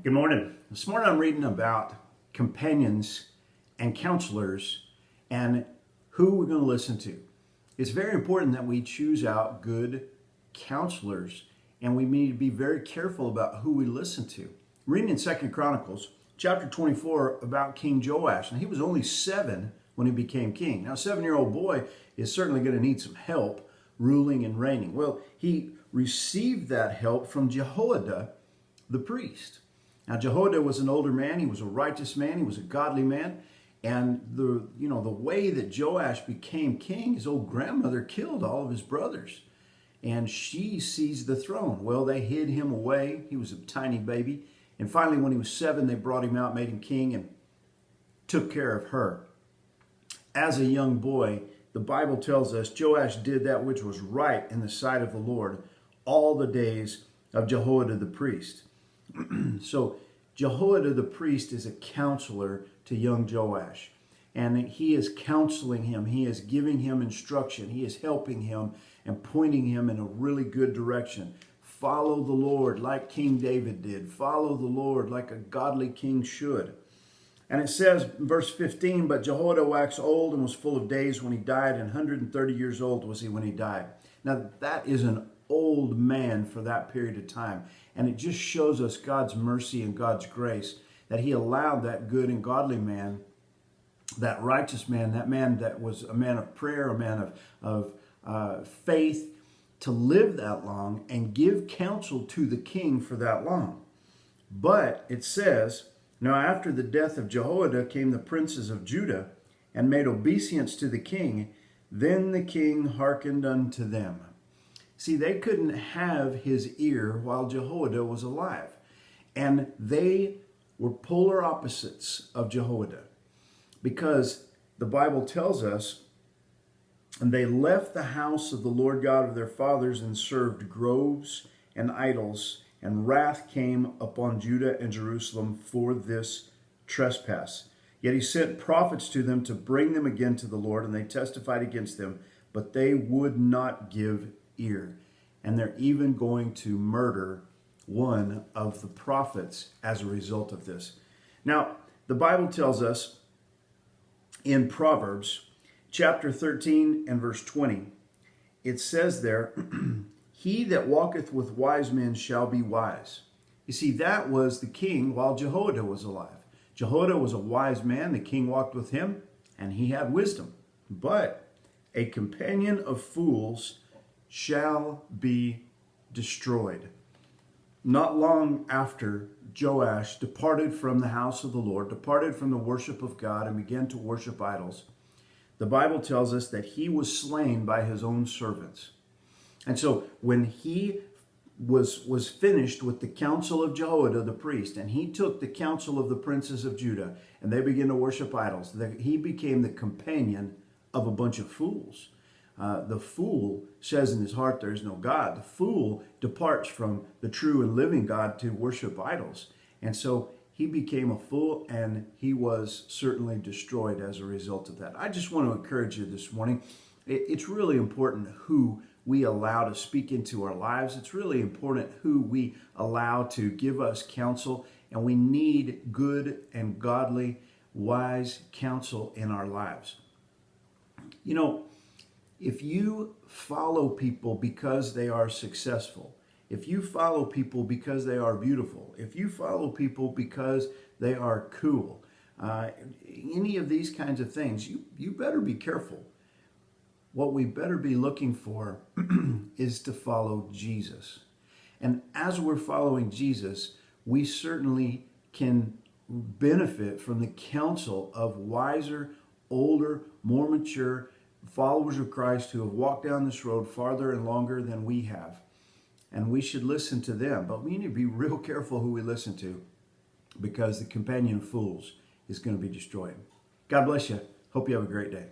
Good morning. This morning I'm reading about companions and counselors and who we're going to listen to. It's very important that we choose out good counselors, and we need to be very careful about who we listen to. Reading in 2 Chronicles chapter 24 about King Joash, and he was only 7 when he became king. Now, a 7-year-old boy is certainly going to need some help ruling and reigning. Well, he received that help from Jehoiada, the priest. Now, Jehoiada was an older man. He was a righteous man. He was a godly man. And the way that Joash became king, his old grandmother killed all of his brothers. And she seized the throne. Well, they hid him away. He was a tiny baby. And finally, when he was 7, they brought him out, made him king, and took care of her. As a young boy, the Bible tells us Joash did that which was right in the sight of the Lord all the days of Jehoiada the priest. So Jehoiada the priest is a counselor to young Joash, and he is counseling him. He is giving him instruction. He is helping him and pointing him in a really good direction. Follow the Lord like King David did. Follow the Lord like a godly king should. And it says in verse 15, but Jehoiada waxed old and was full of days when he died, and 130 years old was he when he died. Now that is an old man for that period of time. And it just shows us God's mercy and God's grace that he allowed that good and godly man, that righteous man, that man that was a man of prayer, a man of faith, to live that long and give counsel to the king for that long. But it says, now after the death of Jehoiada came the princes of Judah and made obeisance to the king. Then the king hearkened unto them. See, they couldn't have his ear while Jehoiada was alive. And they were polar opposites of Jehoiada. Because the Bible tells us, and they left the house of the Lord God of their fathers and served groves and idols, and wrath came upon Judah and Jerusalem for this trespass. Yet he sent prophets to them to bring them again to the Lord, and they testified against them, but they would not give ear. And they're even going to murder one of the prophets as a result of this. Now, the Bible tells us in Proverbs chapter 13 and verse 20, it says there, he that walketh with wise men shall be wise. You see, that was the king while Jehoiada was alive. Jehoiada was a wise man. The king walked with him, and he had wisdom. But a companion of fools shall be destroyed. Not long after Joash departed from the house of the Lord, departed from the worship of God, and began to worship idols, the Bible tells us that he was slain by his own servants. And so when he was finished with the counsel of Jehoiada the priest, and he took the counsel of the princes of Judah, and they began to worship idols, he became the companion of a bunch of fools. The fool says in his heart there is no God. The fool departs from the true and living God to worship idols. And so he became a fool, and he was certainly destroyed as a result of that. I just want to encourage you this morning. It's really important who we allow to speak into our lives. It's really important who we allow to give us counsel, and we need good and godly, wise counsel in our lives. You know, if you follow people because they are successful, if you follow people because they are beautiful, if you follow people because they are cool, any of these kinds of things, you better be careful. What we better be looking for is to follow Jesus. And as we're following Jesus, we certainly can benefit from the counsel of wiser, older, more mature followers of Christ who have walked down this road farther and longer than we have. And we should listen to them. But we need to be real careful who we listen to, because the companion of fools is going to be destroyed. God bless you. Hope you have a great day.